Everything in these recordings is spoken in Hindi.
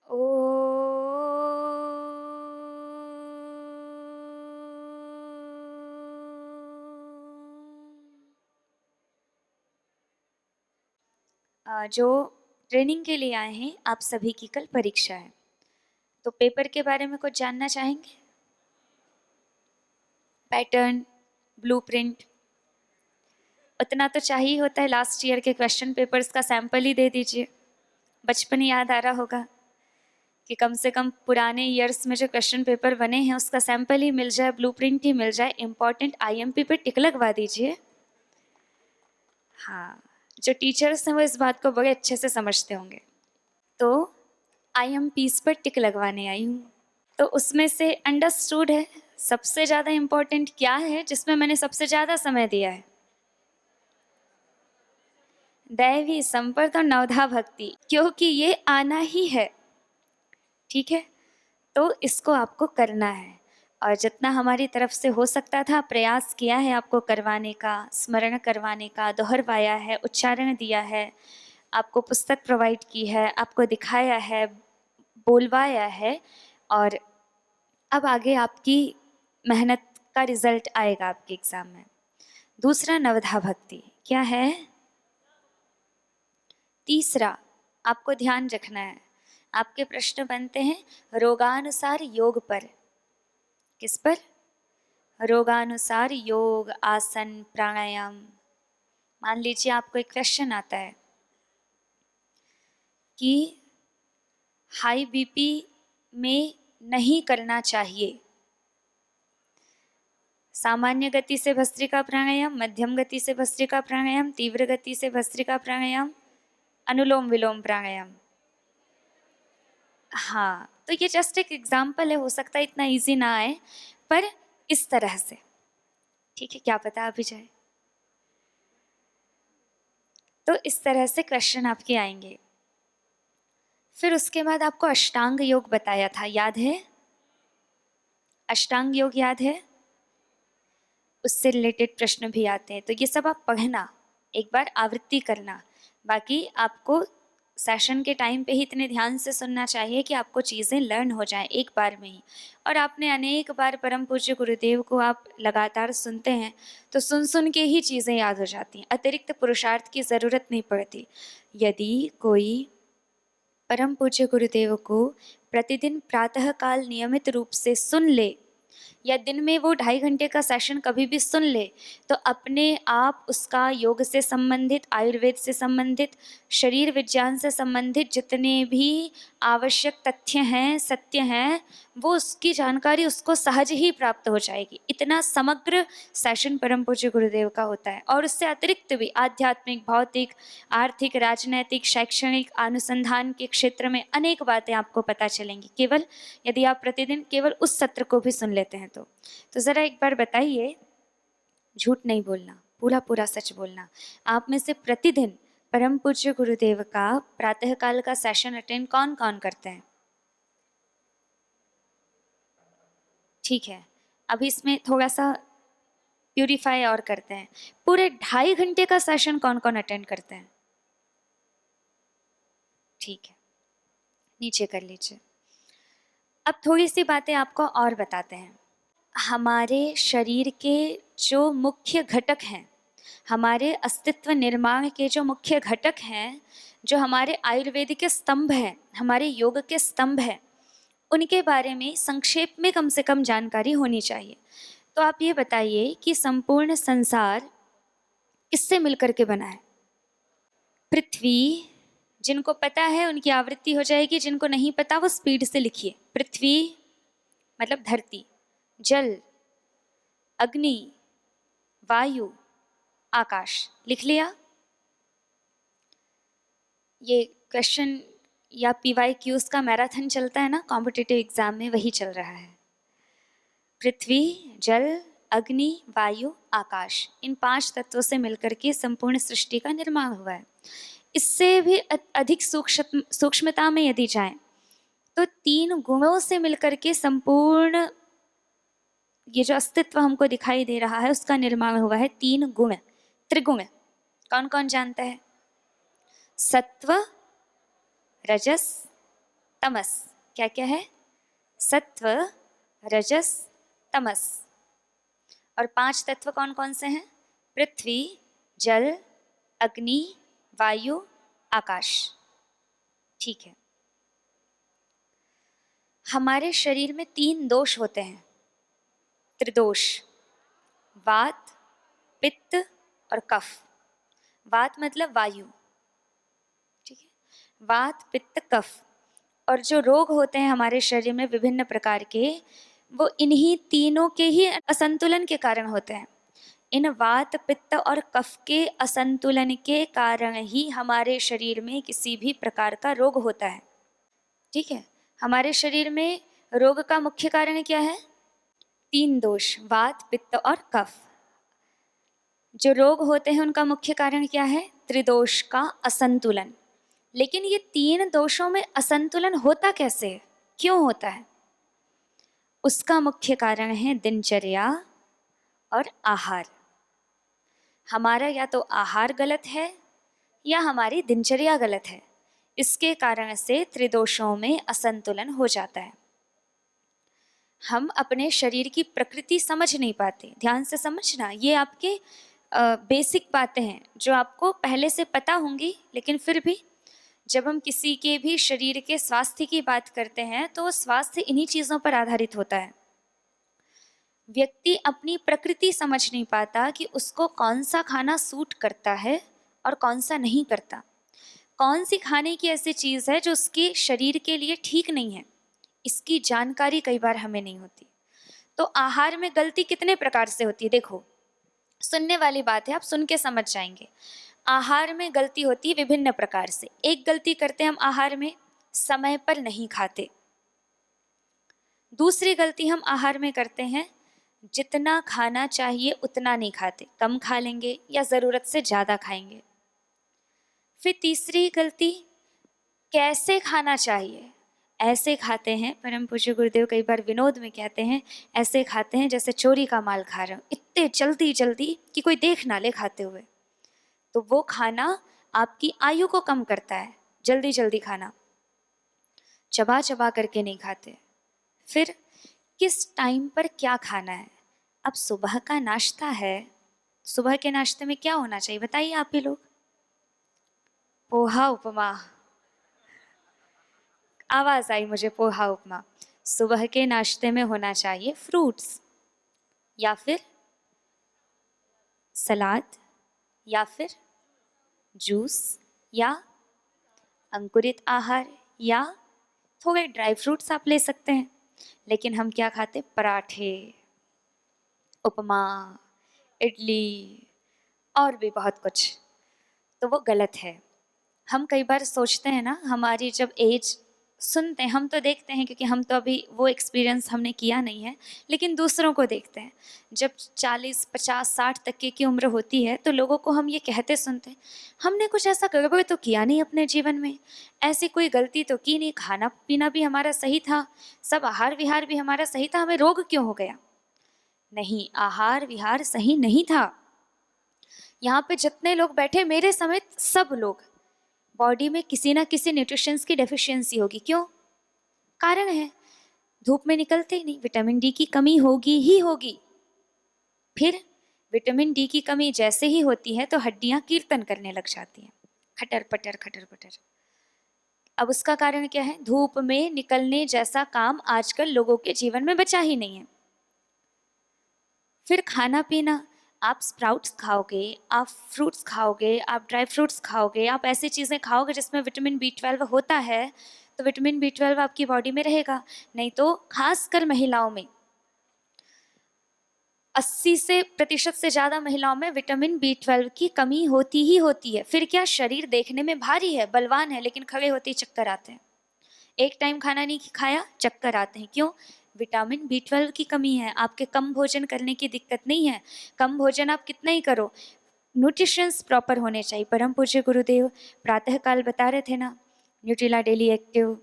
ओ जो ट्रेनिंग के लिए आए हैं, आप सभी की कल परीक्षा है, तो पेपर के बारे में कुछ जानना चाहेंगे? पैटर्न, ब्लूप्रिंट, उतना तो चाहिए होता है। लास्ट ईयर के क्वेश्चन पेपर्स का सैंपल ही दे दीजिए। बचपन याद आ रहा होगा कि कम से कम पुराने ईयर्स में जो क्वेश्चन पेपर बने हैं उसका सैंपल ही मिल जाए, ब्लूप्रिंट ही मिल जाए। इम्पॉर्टेंट आईएमपी पे टिक लगवा दीजिए। हाँ, जो टीचर्स हैं वो इस बात को बड़े अच्छे से समझते होंगे। तो आईएमपीस पर टिक लगवाने आई हूँ। तो उसमें से अंडरस्टूड है सबसे ज़्यादा इम्पोर्टेंट क्या है, जिसमें मैंने सबसे ज़्यादा समय दिया है? दैवी संपर्क और नवधा भक्ति, क्योंकि ये आना ही है। ठीक है, तो इसको आपको करना है और जितना हमारी तरफ से हो सकता था प्रयास किया है आपको करवाने का, स्मरण करवाने का, दोहरवाया है, उच्चारण दिया है, आपको पुस्तक प्रोवाइड की है, आपको दिखाया है, बोलवाया है। और अब आगे आपकी मेहनत का रिजल्ट आएगा आपके एग्जाम में। दूसरा नवधा भक्ति क्या है? तीसरा आपको ध्यान रखना है, आपके प्रश्न बनते हैं रोगानुसार योग पर। किस पर? रोगानुसार योग, आसन, प्राणायाम। मान लीजिए आपको एक क्वेश्चन आता है कि हाई बीपी में नहीं करना चाहिए। सामान्य गति से भस्त्रिका प्राणायाम, मध्यम गति से भस्त्रिका प्राणायाम, तीव्र गति से भस्त्रिका प्राणायाम, अनुलोम विलोम प्राणायाम। हाँ, तो ये जस्ट एक एग्जाम्पल है, हो सकता है इतना इजी ना आए, पर इस तरह से। ठीक है, क्या पता आ भी जाए। तो इस तरह से क्वेश्चन आपके आएंगे। फिर उसके बाद आपको अष्टांग योग बताया था, याद है? अष्टांग योग याद है? उससे रिलेटेड प्रश्न भी आते हैं, तो ये सब आप पढ़ना, एक बार आवृत्ति करना। बाकी आपको सेशन के टाइम पे ही इतने ध्यान से सुनना चाहिए कि आपको चीज़ें लर्न हो जाएं एक बार में ही। और आपने अनेक बार परम पूज्य गुरुदेव को आप लगातार सुनते हैं, तो सुन सुन के ही चीज़ें याद हो जाती हैं, अतिरिक्त पुरुषार्थ की ज़रूरत नहीं पड़ती। यदि कोई परम पूज्य गुरुदेव को प्रतिदिन प्रातःकाल नियमित रूप से सुन ले, या दिन में वो 2.5 घंटे का सेशन कभी भी सुन ले, तो अपने आप उसका योग से संबंधित, आयुर्वेद से संबंधित, शरीर विज्ञान से संबंधित जितने भी आवश्यक तथ्य हैं, सत्य हैं, वो उसकी जानकारी उसको सहज ही प्राप्त हो जाएगी। इतना समग्र सेशन परम पूज्य गुरुदेव का होता है। और उससे अतिरिक्त भी आध्यात्मिक, भौतिक, आर्थिक, राजनैतिक, शैक्षणिक, अनुसंधान के क्षेत्र में अनेक बातें आपको पता चलेंगी, केवल यदि आप प्रतिदिन केवल उस सत्र को भी सुन लेते हैं तो ज़रा एक बार बताइए, झूठ नहीं बोलना, पूरा पूरा सच बोलना। आप में से प्रतिदिन परम पूज्य गुरुदेव का प्रातःकाल का सेशन अटेंड कौन कौन करते हैं? ठीक है, अभी इसमें थोड़ा सा प्यूरिफाई और करते हैं। पूरे 2.5 घंटे का सेशन कौन कौन अटेंड करते हैं? ठीक है, नीचे कर लीजिए। अब थोड़ी सी बातें आपको और बताते हैं। हमारे शरीर के जो मुख्य घटक हैं, हमारे अस्तित्व निर्माण के जो मुख्य घटक हैं, जो हमारे आयुर्वेद के स्तंभ हैं, हमारे योग के स्तंभ हैं, उनके बारे में संक्षेप में कम से कम जानकारी होनी चाहिए। तो आप ये बताइए कि संपूर्ण संसार किससे मिलकर के बना है? पृथ्वी। जिनको पता है उनकी आवृत्ति हो जाएगी, जिनको नहीं पता वो स्पीड से लिखिए। पृथ्वी मतलब धरती, जल, अग्नि, वायु, आकाश। लिख लिया? ये क्वेश्चन या PYQs का मैराथन चलता है ना कॉम्पिटिटिव एग्जाम में, वही चल रहा है। पृथ्वी, जल, अग्नि, वायु, आकाश, इन 5 तत्वों से मिलकर के संपूर्ण सृष्टि का निर्माण हुआ है। इससे भी अधिक सूक्ष्मता में यदि जाएं तो 3 गुणों से मिलकर के संपूर्ण ये जो अस्तित्व हमको दिखाई दे रहा है उसका निर्माण हुआ है। 3 गुण, त्रिगुण। कौन कौन जानता है? सत्व, रजस, तमस। क्या क्या है? सत्व, रजस, तमस। और 5 तत्व कौन कौन से हैं? पृथ्वी, जल, अग्नि, वायु, आकाश। ठीक है। हमारे शरीर में 3 दोष होते हैं, त्रिदोष, वात, पित्त और कफ। वात मतलब वायु, ठीक है। वात, पित्त, कफ। और जो रोग होते हैं हमारे शरीर में विभिन्न प्रकार के, वो इन्हीं तीनों के ही असंतुलन के कारण होते हैं। इन वात, पित्त और कफ के असंतुलन के कारण ही हमारे शरीर में किसी भी प्रकार का रोग होता है, ठीक है। हमारे शरीर में रोग का मुख्य कारण क्या है? 3 दोष, वात, पित्त और कफ। जो रोग होते हैं उनका मुख्य कारण क्या है? त्रिदोष का असंतुलन। लेकिन ये 3 दोषों में असंतुलन होता कैसे है, क्यों होता है? उसका मुख्य कारण है दिनचर्या और आहार। हमारा या तो आहार गलत है या हमारी दिनचर्या गलत है, इसके कारण से त्रिदोषों में असंतुलन हो जाता है। हम अपने शरीर की प्रकृति समझ नहीं पाते। ध्यान से समझना, ये आपके बेसिक बातें हैं जो आपको पहले से पता होंगी, लेकिन फिर भी जब हम किसी के भी शरीर के स्वास्थ्य की बात करते हैं तो स्वास्थ्य इन्हीं चीज़ों पर आधारित होता है। व्यक्ति अपनी प्रकृति समझ नहीं पाता कि उसको कौन सा खाना सूट करता है और कौन सा नहीं करता। कौन सी खाने की ऐसी चीज़ है जो उसके शरीर के लिए ठीक नहीं है, इसकी जानकारी कई बार हमें नहीं होती। तो आहार में गलती कितने प्रकार से होती है, देखो सुनने वाली बात है, आप सुन के समझ जाएंगे। आहार में गलती होती है विभिन्न प्रकार से। एक गलती करते हैं हम आहार में, समय पर नहीं खाते। दूसरी गलती हम आहार में करते हैं, जितना खाना चाहिए उतना नहीं खाते, कम खा लेंगे या ज़रूरत से ज़्यादा खाएंगे। फिर तीसरी गलती, कैसे खाना चाहिए, ऐसे खाते हैं। परम पूज्य गुरुदेव कई बार विनोद में कहते हैं, ऐसे खाते हैं जैसे चोरी का माल खा रहे हो, इतने जल्दी जल्दी कि कोई देख ना ले खाते हुए। तो वो खाना आपकी आयु को कम करता है, जल्दी जल्दी खाना, चबा चबा करके नहीं खाते। फिर किस टाइम पर क्या खाना है? अब सुबह का नाश्ता है, सुबह के नाश्ते में क्या होना चाहिए बताइए आप ही लोग? पोहा उपमा, आवाज आई मुझे, पोहा उपमा। सुबह के नाश्ते में होना चाहिए फ्रूट्स या फिर सलाद या फिर जूस या अंकुरित आहार या थोड़े ड्राई फ्रूट्स आप ले सकते हैं। लेकिन हम क्या खाते? पराठे, उपमा, इडली और भी बहुत कुछ। तो वो गलत है। हम कई बार सोचते हैं ना, हमारी जब एज सुनते हैं, हम तो देखते हैं क्योंकि हम तो अभी वो एक्सपीरियंस हमने किया नहीं है, लेकिन दूसरों को देखते हैं। जब 40, 50, 60 तक की उम्र होती है तो लोगों को हम ये कहते सुनते हैं, हमने कुछ ऐसा गड़बड़ तो किया नहीं अपने जीवन में, ऐसी कोई गलती तो की नहीं, खाना पीना भी हमारा सही था, सब आहार विहार भी हमारा सही था, हमें रोग क्यों हो गया? नहीं, आहार विहार सही नहीं था। यहाँ पे जितने लोग बैठे, मेरे समेत सब लोग, बॉडी में किसी ना किसी न्यूट्रिशंस की डेफिशिएंसी होगी। क्यों? कारण है, धूप में निकलते ही नहीं, विटामिन डी की कमी होगी ही होगी। फिर विटामिन डी की कमी जैसे ही होती है तो हड्डियां कीर्तन करने लग जाती हैं, खटर पटर खटर पटर। अब उसका कारण क्या है? धूप में निकलने जैसा काम आजकल लोगों के जीवन में बचा ही नहीं है। फिर खाना पीना, आप स्प्राउट्स खाओगे, आप फ्रूट्स खाओगे, आप ड्राई फ्रूट्स खाओगे, आप ऐसी चीज़ें खाओगे जिसमें विटामिन B12 होता है, तो विटामिन B12 आपकी बॉडी में रहेगा। नहीं तो खासकर महिलाओं में 80% से ज़्यादा महिलाओं में विटामिन B12 की कमी होती ही होती है। फिर क्या, शरीर देखने में भारी है, बलवान है, लेकिन खड़े होते ही चक्कर आते हैं। एक टाइम खाना नहीं खाया, चक्कर आते हैं। क्यों? विटामिन B12 की कमी है। आपके कम भोजन करने की दिक्कत नहीं है, कम भोजन आप कितना ही करो, न्यूट्रिशंस प्रॉपर होने चाहिए। परम पूज्य गुरुदेव प्रातःकाल बता रहे थे ना, Nutrela daily active,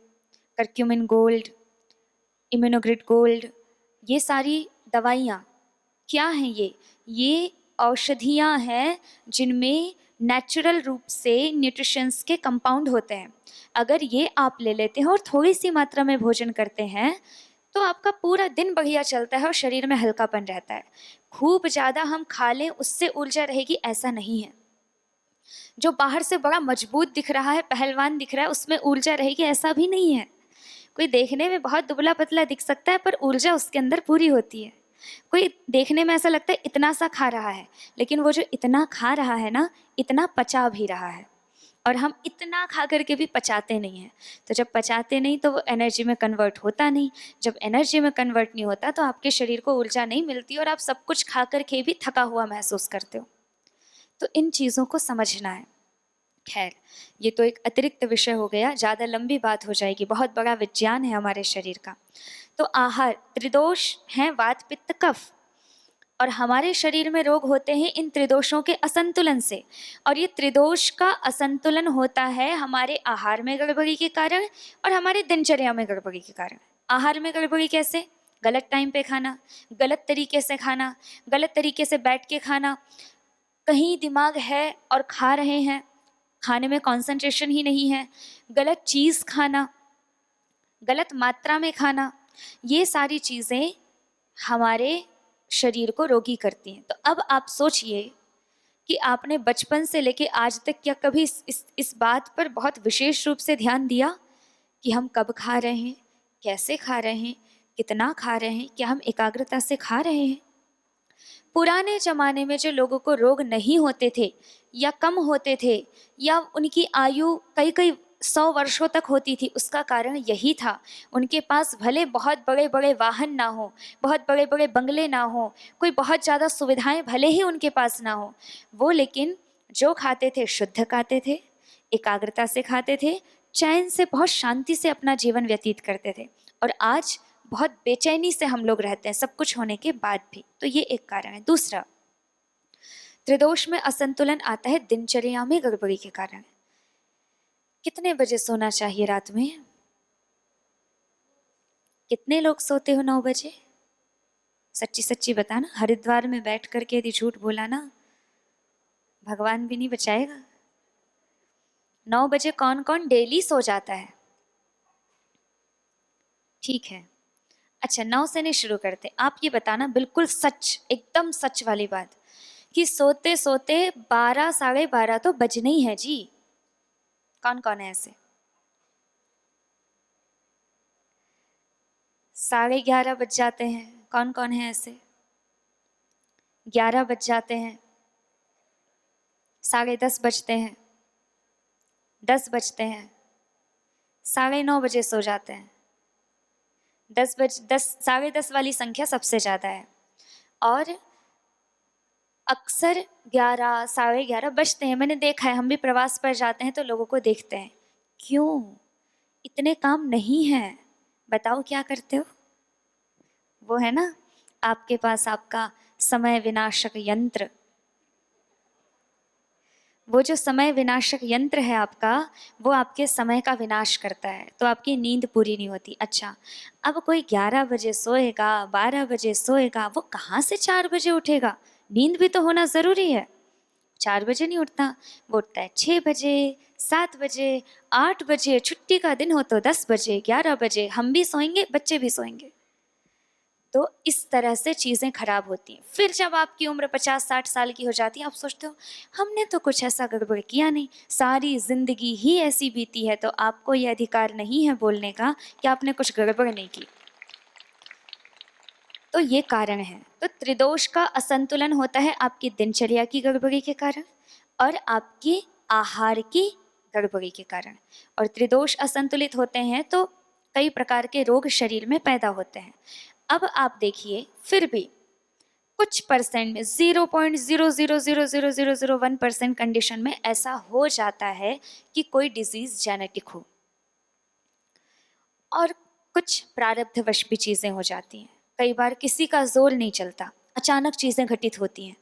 curcumin gold, Immunogrid gold, ये सारी दवाइयाँ क्या हैं? ये औषधियाँ हैं जिनमें नेचुरल रूप से न्यूट्रिशंस के कंपाउंड होते हैं। अगर ये आप ले लेते हैं और थोड़ी सी मात्रा में भोजन करते हैं तो आपका पूरा दिन बढ़िया चलता है और शरीर में हल्कापन रहता है। खूब ज़्यादा हम खा लें उससे ऊर्जा रहेगी ऐसा नहीं है। जो बाहर से बड़ा मजबूत दिख रहा है, पहलवान दिख रहा है, उसमें ऊर्जा रहेगी ऐसा भी नहीं है। कोई देखने में बहुत दुबला पतला दिख सकता है पर ऊर्जा उसके अंदर पूरी होती है। कोई देखने में ऐसा लगता है इतना सा खा रहा है, लेकिन वो जो इतना खा रहा है ना, इतना पचा भी रहा है। और हम इतना खा करके भी पचाते नहीं हैं। तो जब पचाते नहीं तो वो एनर्जी में कन्वर्ट होता नहीं। जब एनर्जी में कन्वर्ट नहीं होता तो आपके शरीर को ऊर्जा नहीं मिलती और आप सब कुछ खा करके भी थका हुआ महसूस करते हो। तो इन चीज़ों को समझना है। खैर, ये तो एक अतिरिक्त विषय हो गया, ज़्यादा लंबी बात हो जाएगी, बहुत बड़ा विज्ञान है हमारे शरीर का। तो आहार त्रिदोष हैं, वात पित्त कफ, और हमारे शरीर में रोग होते हैं इन त्रिदोषों के असंतुलन से। और ये त्रिदोष का असंतुलन होता है हमारे आहार में गड़बड़ी के कारण और हमारे दिनचर्या में गड़बड़ी के कारण। आहार में गड़बड़ी कैसे? गलत टाइम पे खाना, गलत तरीके से खाना, गलत तरीके से बैठ के खाना, कहीं दिमाग है और खा रहे हैं, खाने में कंसंट्रेशन ही नहीं है, गलत चीज़ खाना, गलत मात्रा में खाना, ये सारी चीज़ें हमारे शरीर को रोगी करती हैं। तो अब आप सोचिए कि आपने बचपन से लेके आज तक क्या कभी इस बात पर बहुत विशेष रूप से ध्यान दिया कि हम कब खा रहे हैं, कैसे खा रहे हैं, कितना खा रहे हैं, क्या हम एकाग्रता से खा रहे हैं? पुराने ज़माने में जो लोगों को रोग नहीं होते थे या कम होते थे या उनकी आयु कई कई 100 वर्षों तक होती थी, उसका कारण यही था। उनके पास भले बहुत बड़े बड़े वाहन ना हो, बहुत बड़े बड़े बंगले ना हो, कोई बहुत ज़्यादा सुविधाएं भले ही उनके पास ना हो, वो लेकिन जो खाते थे शुद्ध खाते थे, एकाग्रता से खाते थे, चैन से बहुत शांति से अपना जीवन व्यतीत करते थे। और आज बहुत बेचैनी से हम लोग रहते हैं सब कुछ होने के बाद भी। तो ये एक कारण है। दूसरा, त्रिदोष में असंतुलन आता है दिनचर्या में गड़बड़ी के कारण। कितने बजे सोना चाहिए रात में? कितने लोग सोते हो 9 बजे? सच्ची सच्ची बताना, हरिद्वार में बैठ करके यदि झूठ बोला ना, भगवान भी नहीं बचाएगा। 9 बजे कौन कौन डेली सो जाता है? ठीक है, अच्छा 9 से नहीं शुरू करते, आप ये बताना बिल्कुल सच, एकदम सच वाली बात, कि सोते सोते 12 साढ़े 12 तो बजने ही है जी। कौन कौन है ऐसे? 11:30 बज जाते हैं, कौन कौन है ऐसे? 11 बज जाते हैं, 10:30 बजते हैं, 10 बजते हैं, 9:30 बजे सो जाते हैं। 10 10:30 वाली संख्या सबसे ज़्यादा है। और अक्सर 11 11:30 बजते हैं। मैंने देखा है, हम भी प्रवास पर जाते हैं तो लोगों को देखते हैं। क्यों? इतने काम नहीं हैं। बताओ क्या करते हो? वो है ना, आपके पास आपका समय विनाशक यंत्र। वो जो समय विनाशक यंत्र है आपका, वो आपके समय का विनाश करता है, तो आपकी नींद पूरी नहीं होती। अच्छा, अब कोई 11 बजे सोएगा, 12 बजे सोएगा, वो कहाँ से 4 बजे उठेगा? नींद भी तो होना ज़रूरी है। 4 बजे नहीं उठता, वो उठता है 6 बजे, 7 बजे, 8 बजे, छुट्टी का दिन हो तो 10 बजे, 11 बजे। हम भी सोएंगे, बच्चे भी सोएंगे। तो इस तरह से चीज़ें खराब होती हैं। फिर जब आपकी उम्र 50-60 साल की हो जाती है, आप सोचते हो हमने तो कुछ ऐसा गड़बड़ किया नहीं, सारी ज़िंदगी ही ऐसी बीती है, तो आपको ये अधिकार नहीं है बोलने का कि आपने कुछ गड़बड़ नहीं की। तो ये कारण है। तो त्रिदोष का असंतुलन होता है आपकी दिनचर्या की गड़बड़ी के कारण और आपकी आहार की गड़बड़ी के कारण। और त्रिदोष असंतुलित होते हैं तो कई प्रकार के रोग शरीर में पैदा होते हैं। अब आप देखिए, फिर भी कुछ परसेंट में 0.0000001% कंडीशन में ऐसा हो जाता है कि कोई डिजीज जेनेटिक हो और कुछ प्रारब्धवश भी चीज़ें हो जाती हैं। कई बार किसी का जोर नहीं चलता, अचानक चीज़ें घटित होती हैं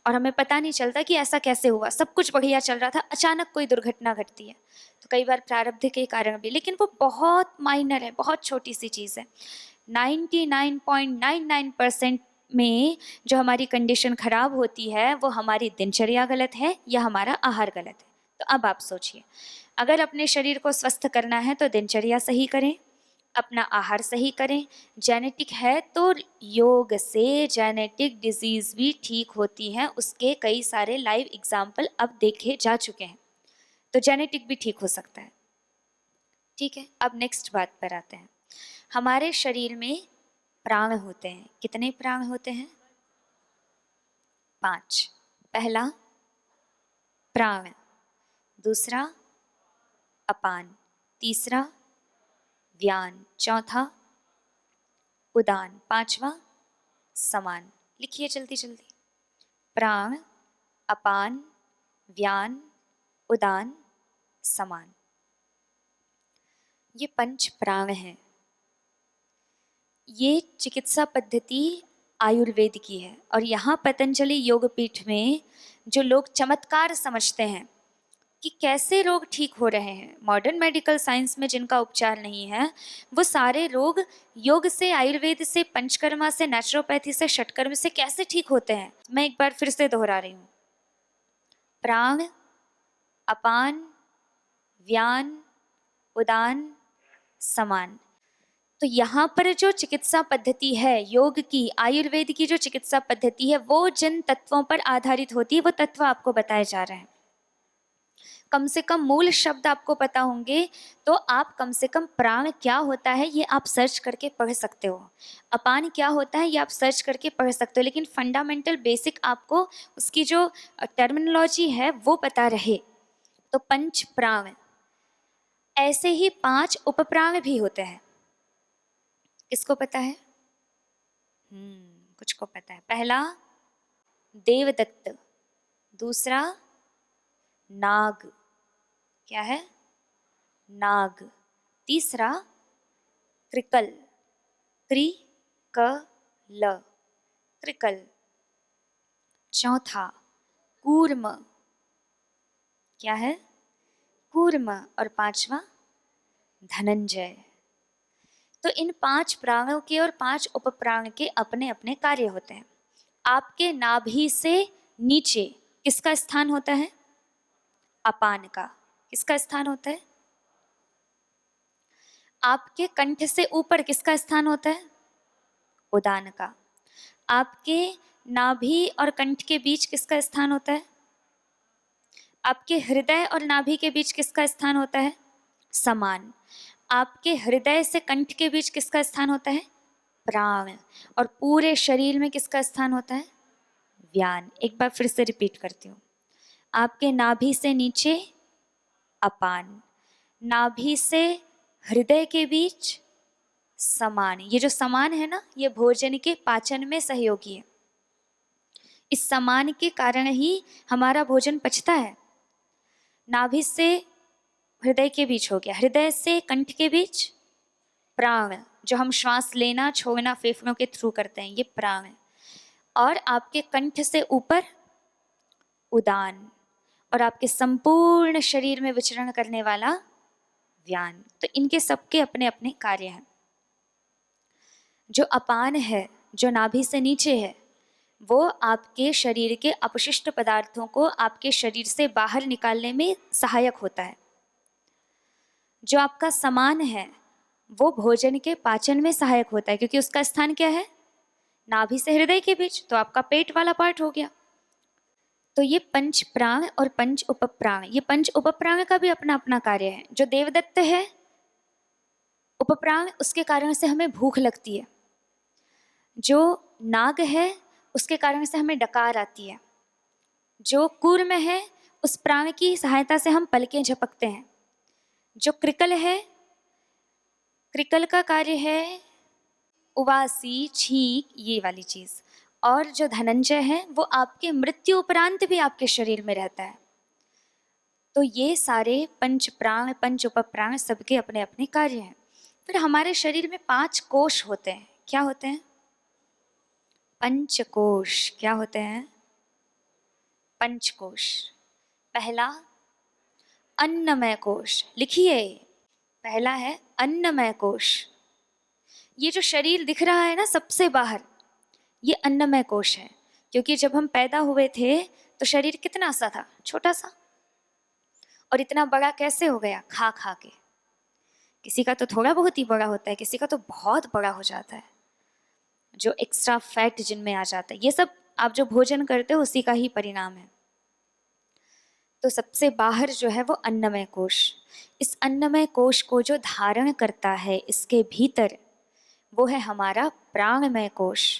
और हमें पता नहीं चलता कि ऐसा कैसे हुआ। सब कुछ बढ़िया चल रहा था, अचानक कोई दुर्घटना घटती है। तो कई बार प्रारब्ध के कारण भी, लेकिन वो बहुत माइनर है, बहुत छोटी सी चीज़ है। 99.99% में जो हमारी कंडीशन खराब होती है वो हमारी दिनचर्या गलत है या हमारा आहार गलत है। तो अब आप सोचिए, अगर अपने शरीर को स्वस्थ करना है तो दिनचर्या सही करें, अपना आहार सही करें। जेनेटिक है तो योग से जेनेटिक डिजीज भी ठीक होती हैं, उसके कई सारे लाइव एग्जाम्पल अब देखे जा चुके हैं। तो जेनेटिक भी ठीक हो सकता है। ठीक है, अब नेक्स्ट बात पर आते हैं। हमारे शरीर में प्राण होते हैं। कितने प्राण होते हैं? 5। पहला प्राण, दूसरा अपान, तीसरा व्यान, चौथा उदान, पांचवा समान। लिखिए जल्दी जल्दी। प्राण, अपान, व्यान, उदान, समान। ये पंच प्राण हैं। ये चिकित्सा पद्धति आयुर्वेद की है और यहाँ पतंजलि योगपीठ में जो लोग चमत्कार समझते हैं कि कैसे रोग ठीक हो रहे हैं, मॉडर्न मेडिकल साइंस में जिनका उपचार नहीं है, वो सारे रोग योग से, आयुर्वेद से, पंचकर्मा से, नेचुरोपैथी से, षटकर्म से कैसे ठीक होते हैं। मैं एक बार फिर से दोहरा रही हूँ। प्राण, अपान, व्यान, उदान, समान। तो यहाँ पर जो चिकित्सा पद्धति है योग की, आयुर्वेद की जो चिकित्सा पद्धति है, वो जिन तत्वों पर आधारित होती है वो तत्व आपको बताए जा रहे हैं। कम से कम मूल शब्द आपको पता होंगे तो आप कम से कम प्राण क्या होता है ये आप सर्च करके पढ़ सकते हो, अपान क्या होता है ये आप सर्च करके पढ़ सकते हो, लेकिन फंडामेंटल बेसिक आपको उसकी जो टर्मिनोलॉजी है वो पता रहे। तो पंच प्राण। ऐसे ही 5 उपप्राण भी होते हैं। किसको पता है? कुछ को पता है। पहला देवदत्त, दूसरा नाग, क्या है? नाग, तीसरा त्रिकल, त्रिकल, त्रिकल, चौथा कूर्म, क्या है? कूर्म, और पांचवा धनंजय। तो इन 5 प्राणों के और 5 उपप्राण के अपने अपने कार्य होते हैं। आपके नाभि से नीचे किसका स्थान होता है? अपान का। किसका स्थान होता है? आपके कंठ से ऊपर किसका स्थान होता है? उदान का। आपके नाभि और कंठ के बीच किसका स्थान होता है? आपके हृदय और नाभि के बीच किसका स्थान होता है? समान। आपके हृदय से कंठ के बीच किसका स्थान होता है? प्राण। और पूरे शरीर में किसका स्थान होता है? व्यान। एक बार फिर से रिपीट करती हूँ। आपके नाभि से नीचे अपान, नाभि से हृदय के बीच समान। ये जो समान है ना, ये भोजन के पाचन में सहयोगी है। इस समान के कारण ही हमारा भोजन पचता है। नाभि से हृदय के बीच हो गया, हृदय से कंठ के बीच प्राण, जो हम श्वास लेना छोड़ना फेफड़ों के थ्रू करते हैं, ये प्राण है। और आपके कंठ से ऊपर उदान, और आपके संपूर्ण शरीर में विचरण करने वाला व्यान। तो इनके सबके अपने अपने कार्य हैं। जो अपान है, जो नाभि से नीचे है, वो आपके शरीर के अपशिष्ट पदार्थों को आपके शरीर से बाहर निकालने में सहायक होता है। जो आपका समान है वो भोजन के पाचन में सहायक होता है, क्योंकि उसका स्थान क्या है? नाभि से हृदय के बीच, तो आपका पेट वाला पार्ट हो गया। तो ये पंच प्राण और पंच उपप्राण, ये पंच उपप्राण का भी अपना अपना कार्य है। जो देवदत्त है उपप्राण, उसके कारण से हमें भूख लगती है। जो नाग है उसके कारण से हमें डकार आती है। जो कूर्म है उस प्राण की सहायता से हम पलकें झपकते हैं। जो क्रिकल है, क्रिकल का कार्य है उवासी, छींक, ये वाली चीज। और जो धनंजय है वो आपके मृत्यु उपरांत भी आपके शरीर में रहता है। तो ये सारे पंच प्राण, पंच उपप्राण सबके अपने अपने कार्य हैं। फिर हमारे शरीर में 5 कोश होते हैं। क्या होते हैं? पंचकोश। क्या होते हैं? पंचकोश। पहला अन्नमय कोश, लिखिए। पहला है अन्नमय कोश। ये जो शरीर दिख रहा है ना सबसे बाहर, ये अन्नमय कोश है, क्योंकि जब हम पैदा हुए थे तो शरीर कितना सा था, छोटा सा, और इतना बड़ा कैसे हो गया, खा खा के। किसी का तो थोड़ा बहुत ही बड़ा होता है, किसी का तो बहुत बड़ा हो जाता है, जो एक्स्ट्रा फैट जिनमें आ जाता है। ये सब आप जो भोजन करते हो उसी का ही परिणाम है। तो सबसे बाहर जो है वो अन्नमय कोश। इस अन्नमय कोश को जो धारण करता है इसके भीतर, वो है हमारा प्राणमय कोश।